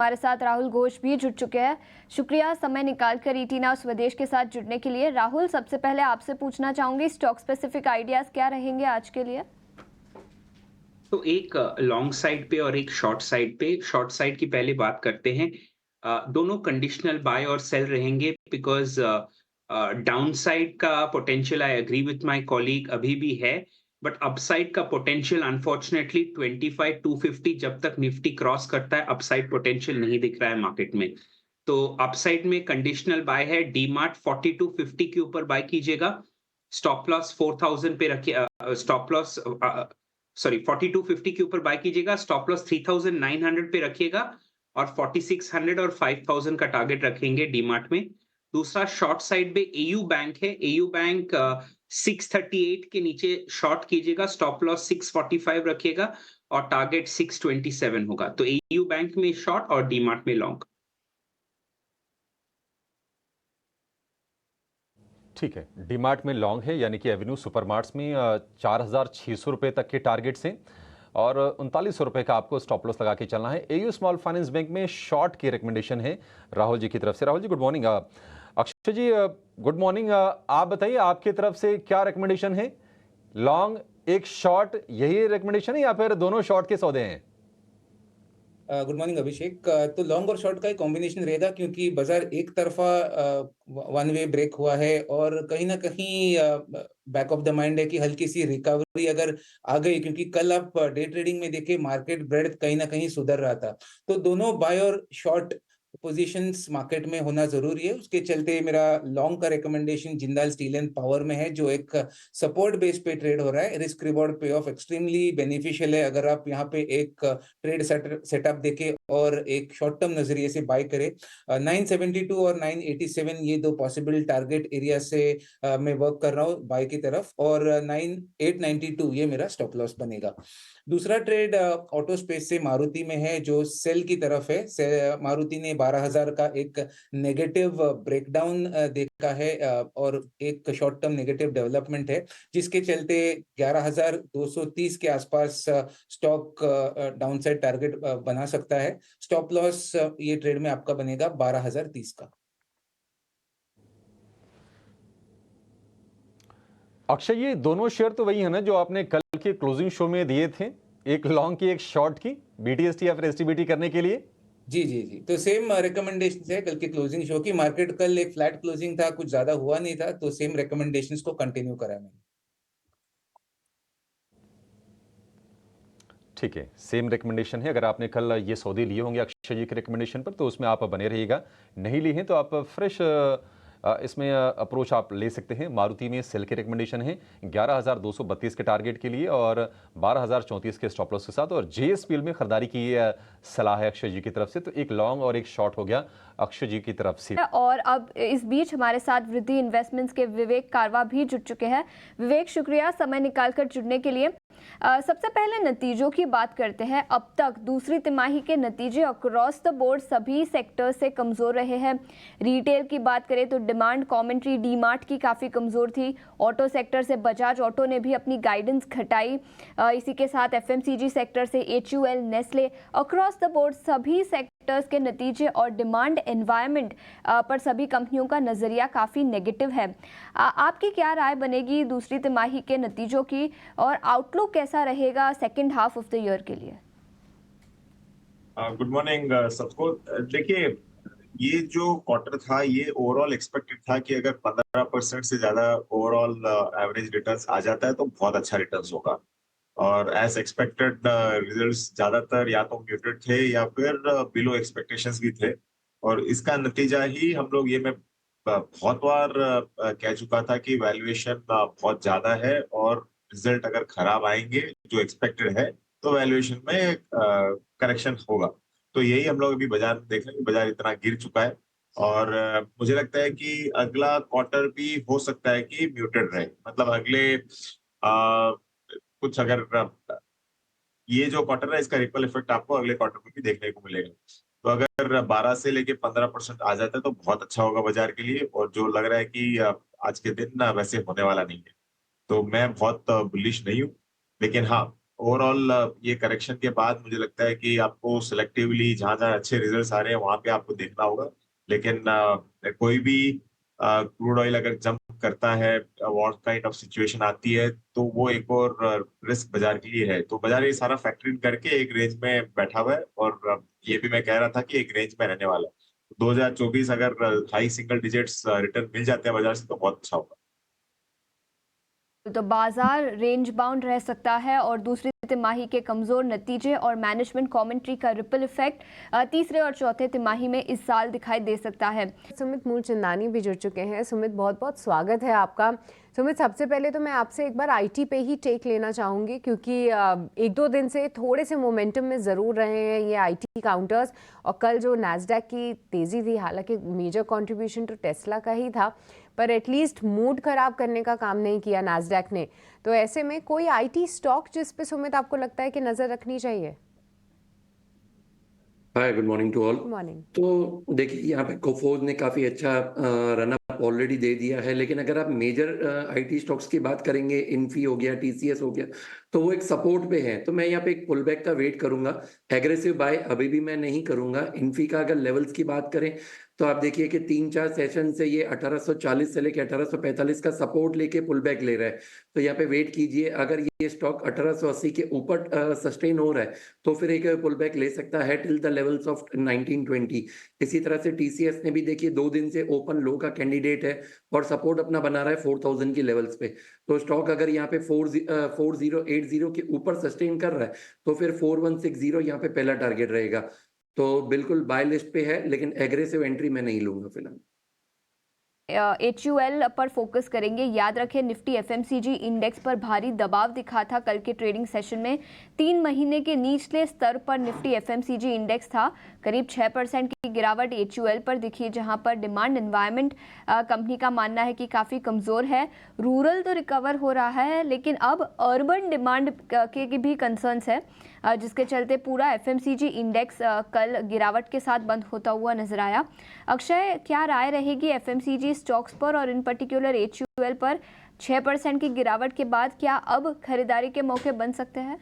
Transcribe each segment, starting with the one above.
हमारे साथ राहुल घोष भी जुड़ चुके हैं। शुक्रिया समय निकालकर ईटीना स्वदेश के साथ जुड़ने के लिए। राहुल, सबसे पहले आपसे पूछना चाहूंगी, स्टॉक स्पेसिफिक आइडियाज क्या रहेंगे आज के लिए? तो एक लॉन्ग साइड पे और एक शॉर्ट साइड पे, शॉर्ट साइड की पहले बात करते हैं। दोनों कंडीशनल बाय और सेल रहेंगे बिकॉज़ डाउन साइड का potential, I agree with my colleague, अभी भी है, बट अपसाइड का पोटेंशियल अनफॉर्चुनेटली 25,250 जब तक निफ्टी क्रॉस करता है, अपसाइड पोटेंशियल नहीं दिख रहा है मार्केट में। तो अपसाइड में कंडीशनल बाय है, डीमार्ट 4250 के ऊपर बाय कीजिएगा। स्टॉप लॉस 4000 पे रखिए, स्टॉप लॉस सॉरी 4250 के ऊपर बाय कीजिएगा, स्टॉप लॉस 3900 पे रखिएगा और 4600 और 5000 का टारगेट रखेंगे डीमार्ट में। दूसरा शॉर्ट साइड पे एयू बैंक है, एयू बैंक 638 के नीचे शॉर्ट कीजिएगा, स्टॉप लॉस 645 रखिएगा और टारगेट 627 होगा। तो एयू बैंक में शॉर्ट और डीमार्ट में लॉन्ग। ठीक है, डीमार्ट में लॉन्ग है, यानी कि एवेन्यू सुपरमार्ट्स में 4,600 रुपये तक के टारगेट से और 3900 रुपये का आपको स्टॉप लॉस लगा के चलना है। एयू स्मॉल फाइनेंस बैंक में शॉर्ट की रिकमेंडेशन है राहुल जी की तरफ से। Rahul ji good morning. अक्षय जी गुड मॉर्निंग। आप बताइए आपकी तरफ से क्या रिकमेंडेशन है? लॉन्ग एक शॉर्ट, यही रिकमेंडेशन है या फिर दोनों शॉर्ट के सौदे हैं? गुड मॉर्निंग अभिषेक। तो लॉन्ग और शॉर्ट का एक कॉम्बिनेशन रहेगा क्योंकि बाजार एक तरफा वन वे ब्रेक हुआ है और कहीं ना कहीं बैक ऑफ द माइंड है कि हल्की सी रिकवरी अगर आ गई, क्योंकि कल आप डे ट्रेडिंग में देखे मार्केट ब्रेड कहीं ना कहीं सुधर रहा था। तो दोनों बाय और शॉर्ट पोजीशंस मार्केट में होना जरूरी है। उसके चलते मेरा लॉन्ग का recommendation Jindal steel and power में है, जो एक सपोर्ट बेस पे ट्रेड हो रहा है। रिस्क रिवॉर्ड पे ऑफ एक्सट्रीमली बेनिफिशियल है। अगर आप यहाँ पे एक ट्रेड सेटअप देखे और एक शॉर्ट टर्म नजरिए से बाय करे, 972 और 987 ये दो पॉसिबल टारगेट एरिया से मैं वर्क कर रहा हूँ बाय की तरफ, और 892 ये मेरा स्टॉप लॉस बनेगा। दूसरा ट्रेड ऑटो स्पेस से मारुति में है, जो सेल की तरफ है। मारुति ने 12,000 का एक नेगेटिव ब्रेकडाउन देखा है और एक शॉर्ट टर्म नेगेटिव डेवलपमेंट है, जिसके चलते 11,230 के आसपास स्टॉक डाउनसाइड टारगेट बना सकता है। स्टॉप लॉस ये ट्रेड में आपका बनेगा 12,030 का। अक्षय, ये दोनों शेयर तो वही है ना जो आपने कल के क्लोजिंग शो में दिए थे, एक लॉन्ग की एक शॉर्ट की, बीटीएसटी या फिर एसटीबीटी करने के लिए? जी जी जी, तो सेम रिकमेंडेशन है कल के क्लोजिंग शो की। मार्केट कल एक फ्लैट क्लोजिंग था, कुछ ज्यादा हुआ नहीं था, तो सेम रिकमेंडेशंस को कंटिन्यू करा मैंने। ठीक है, सेम रिकमेंडेशन है। अगर आपने कल ये सौदे लिए होंगे अक्षय जी के रिकमेंडेशन पर तो उसमें आप बने रहिएगा, नहीं लिए हैं तो आप फ्रेश इसमें अप्रोच आप ले सकते हैं। मारुति में सेल के रिकमेंडेशन है 11,232 के टारगेट के लिए और 12,034 के स्टॉप लॉस के साथ, और जेएसपीएल में खरीदारी की सलाह है अक्षय जी की तरफ से। तो एक लॉन्ग और एक शॉर्ट हो गया अक्षय जी की तरफ से। और अब इस बीच हमारे साथ वृद्धि इन्वेस्टमेंट्स के विवेक कारवा भी जुड़ चुके हैं। विवेक, शुक्रिया समय निकालकर जुड़ने के लिए। सबसे पहले नतीजों की बात करते हैं। अब तक दूसरी तिमाही के नतीजे अक्रॉस द बोर्ड सभी सेक्टर से कमजोर रहे हैं। रिटेल की बात करें तो डिमांड कमेंट्री डीमार्ट की काफ़ी कमज़ोर थी। ऑटो सेक्टर से बजाज ऑटो ने भी अपनी गाइडेंस घटाई। इसी के साथ एफएमसीजी सेक्टर से HUL, Nestle, across the board सभी सेक्टर्स के नतीजे और डिमांड एनवायरनमेंट पर सभी कंपनियों का नज़रिया काफ़ी नेगेटिव है। आपकी क्या राय बनेगी दूसरी तिमाही के नतीजों की, और आउटलुक कैसा रहेगा second half of the year के लिए? गुड मॉर्निंग सबको। देखिए, ये जो क्वार्टर था ये ओवरऑल एक्सपेक्टेड था कि अगर 15% से ज्यादा ओवरऑल एवरेज रिटर्न्स आ जाता है तो बहुत अच्छा रिटर्न्स होगा, और एज एक्सपेक्टेड रिजल्ट्स ज्यादातर या तो म्यूटेड थे या फिर बिलो एक्सपेक्टेशंस भी थे। और इसका नतीजा ही हम लोग, ये मैं बहुत बार कह चुका था कि वैल्यूएशन बहुत ज्यादा है और रिजल्ट अगर खराब आएंगे जो एक्सपेक्टेड है तो वैल्यूएशन में करेक्शन होगा। तो यही हम लोग अभी बाजार में देख रहे हैं, बाजार इतना गिर चुका है और मुझे लगता है कि अगला क्वार्टर भी हो सकता है कि म्यूटेड रहे। मतलब अगले कुछ अगर ये जो क्वार्टर है इसका रिपल इफेक्ट आपको अगले क्वार्टर में भी देखने को मिलेगा। तो अगर 12 से लेके 15% आ जाता है तो बहुत अच्छा होगा बाजार के लिए, और जो लग रहा है कि आज के दिन वैसे होने वाला नहीं है। तो मैं बहुत बुलिश नहीं हूँ, लेकिन हाँ, ओवरऑल ये करेक्शन के बाद मुझे लगता है कि आपको सिलेक्टिवली जहां जहां अच्छे रिजल्ट्स आ रहे हैं वहां पे आपको देखना होगा। लेकिन कोई भी क्रूड ऑयल अगर जंप करता है, वॉर काइंड ऑफ सिचुएशन आती है, तो वो एक और रिस्क बाजार के लिए है। तो बाजार ये सारा फैक्टर इन करके एक रेंज में बैठा हुआ है, और ये भी मैं कह रहा था कि एक रेंज में रहने वाला है। 2024 अगर हाई सिंगल डिजिट्स रिटर्न मिल जाते हैं बाजार से तो बहुत अच्छा होगा। तो बाजार रेंज बाउंड रह सकता है और दूसरी तिमाही के कमजोर नतीजे और मैनेजमेंट कमेंट्री का रिपल इफेक्ट तीसरे और चौथे तिमाही में इस साल दिखाई दे सकता है। सुमित मूलचंदानी भी जुड़ चुके हैं। सुमित, बहुत बहुत स्वागत है आपका। सुमित, सबसे पहले तो मैं आपसे एक बार आईटी पे ही टेक लेना चाहूँगी, क्योंकि एक दो दिन से थोड़े से मोमेंटम में ज़रूर रहे हैं ये आईटी काउंटर्स, और कल जो नैस्डैक की तेज़ी थी, हालांकि मेजर कंट्रीब्यूशन तो टेस्ला का ही था, पर एटलीस्ट मूड खराब करने का काम नहीं किया नैस्डैक ने। तो ऐसे में कोई आईटी स्टॉक जिस पे सुमित आपको लगता है कि नज़र रखनी चाहिए? Hi, good morning to all. Morning. तो देखिए, यहाँ पे कोफोर्ज ने काफ़ी अच्छा रन अप ऑलरेडी दे दिया है, लेकिन अगर आप मेजर आईटी स्टॉक्स की बात करेंगे, इन्फी हो गया, टीसीएस हो गया, तो वो एक सपोर्ट पे है। तो मैं यहाँ पे एक पुल बैक का वेट करूंगा, एग्रेसिव बाय अभी भी मैं नहीं करूंगा। इन्फी का अगर लेवल्स की बात करें तो आप देखिए कि 3-4 सेशन से ये 1840 से लेकर 1845 का सपोर्ट लेके पुल बैक ले रहा है। तो यहाँ पे वेट कीजिए, अगर ये स्टॉक 1880 के ऊपर सस्टेन हो रहा है तो फिर एक पुल बैक ले सकता है टिल द लेवल्स ऑफ 1920। इसी तरह से टीसीएस ने भी देखिए 2 दिन से ओपन लो का कैंडिडेट है और सपोर्ट अपना बना रहा है 4000 की लेवल्स पे। तो स्टॉक अगर यहाँ पे 4080 के ऊपर सस्टेन कर रहा है तो फिर 4160 यहाँ पे पहला टारगेट रहेगा। तो बिल्कुल बाय लिस्ट पे है, लेकिन एग्रेसिव एंट्री मैं नहीं लूंगा फिलहाल। HUL पर फोकस करेंगे। याद रखें, निफ्टी एफएमसीजी इंडेक्स पर भारी दबाव दिखा था कल के ट्रेडिंग सेशन में। 3 महीने के निचले स्तर पर निफ्टी एफएमसीजी इंडेक्स था। करीब 6% की गिरावट HUL पर दिखी, जहां पर डिमांड एनवायरनमेंट कंपनी का मानना है कि काफ़ी कमज़ोर है। रूरल तो रिकवर हो रहा है, लेकिन अब अर्बन डिमांड के भी कंसर्न्स है, जिसके चलते पूरा एफएमसीजी इंडेक्स कल गिरावट के साथ बंद होता हुआ नजर आया। अक्षय, क्या राय रहेगी एफएमसीजी स्टॉक्स पर और इन पर्टिकुलर HUL पर 6% की गिरावट के बाद क्या अब खरीदारी के मौके बन सकते हैं?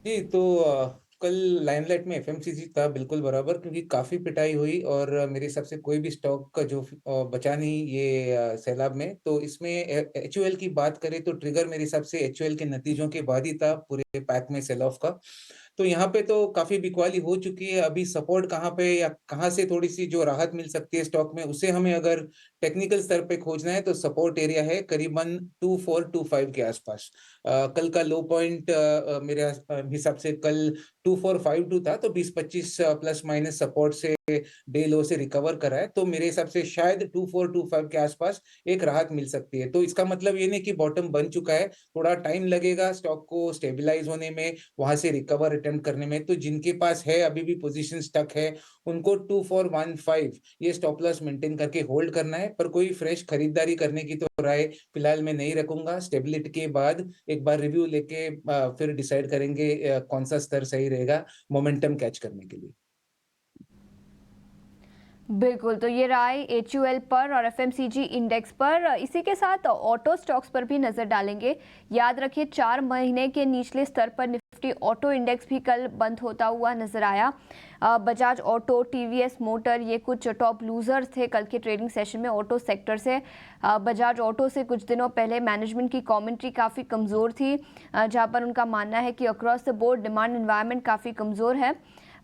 जी, तो कल लाइमलाइट में एफएमसीजी था बिल्कुल बराबर, क्योंकि काफी पिटाई हुई और मेरे हिसाब से कोई भी स्टॉक का जो बचा नहीं ये सैलाब में। तो इसमें HUL की बात करें तो ट्रिगर मेरे हिसाब से HUL के नतीजों के बाद ही था पूरे पैक में सेल ऑफ का। तो यहाँ पे तो काफी बिकवाली हो चुकी है। अभी सपोर्ट कहाँ पे या कहाँ से थोड़ी सी जो राहत मिल सकती है स्टॉक में, उसे हमें अगर टेक्निकल स्तर पे खोजना है तो सपोर्ट एरिया है करीबन 2425 के आसपास। कल का लो पॉइंट मेरे हिसाब से कल 2452 था, तो 20-25 प्लस माइनस सपोर्ट से डे लो से रिकवर करा है। तो मेरे हिसाब से शायद 2425 के आसपास एक राहत मिल सकती है। तो इसका मतलब ये नहीं कि बॉटम बन चुका है, थोड़ा टाइम लगेगा स्टॉक को स्टेबलाइज होने में, वहां से रिकवर अटेम्प्ट करने में। तो जिनके पास है अभी भी पोजीशन स्टक है, उनको 2415 ये स्टॉप लॉस मेंटेन करके होल्ड करना है। पर कोई फ्रेश खरीदारी करने की तो राय फिलहाल मैं नहीं रखूंगा। स्टेबिलिटी के बाद एक बार रिव्यू लेके फिर डिसाइड करेंगे कौन सा स्तर सही रहेगा मोमेंटम कैच करने के लिए। बिल्कुल, तो ये राय HUL पर और एफएमसीजी इंडेक्स पर। इसी के साथ ऑटो स्टॉक्स पर भी नजर डालेंगे। याद रखिए, 4 महीने के निचले स्तर पर निफ्टी ऑटो इंडेक्स भी कल बंद होता हुआ नजर आया। बजाज ऑटो, TVS मोटर, ये कुछ टॉप लूजर्स थे कल के ट्रेडिंग सेशन में ऑटो सेक्टर से। बजाज ऑटो से कुछ दिनों पहले मैनेजमेंट की कमेंट्री काफ़ी कमज़ोर थी, जहां पर उनका मानना है कि across the board demand environment काफ़ी कमज़ोर है।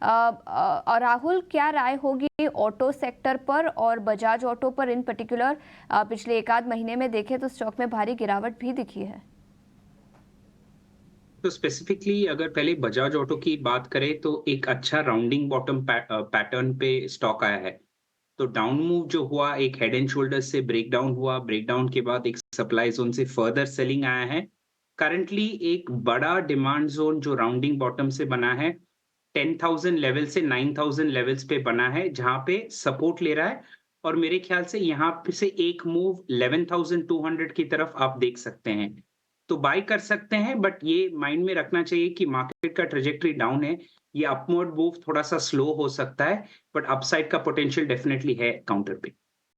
और राहुल, क्या राय होगी ऑटो सेक्टर पर और बजाज ऑटो पर इन पर्टिकुलर? पिछले 1-आध महीने में देखें तो स्टॉक में भारी गिरावट भी दिखी है। तो स्पेसिफिकली अगर पहले बजाज ऑटो की बात करें तो एक अच्छा राउंडिंग बॉटम पैटर्न पे स्टॉक आया है। तो डाउन मूव जो हुआ, एक हेड एंड शोल्डर्स से ब्रेकडाउन हुआ, ब्रेकडाउन के बाद एक सप्लाई जोन से फर्दर सेलिंग आया है। करंटली एक बड़ा डिमांड जोन जो राउंडिंग बॉटम से बना है 10,000 लेवल से 9,000 लेवल्स पे बना है, जहां पे सपोर्ट ले रहा है। और मेरे ख्याल से यहाँ पे से एक मूव 11,200 की तरफ आप देख सकते हैं, तो बाय कर सकते हैं। बट ये माइंड में रखना चाहिए कि मार्केट का ट्रेजेक्टरी डाउन है, ये अपवर्ड मूव थोड़ा सा स्लो हो सकता है, बट अपसाइड का पोटेंशियल डेफिनेटली है काउंटर पे।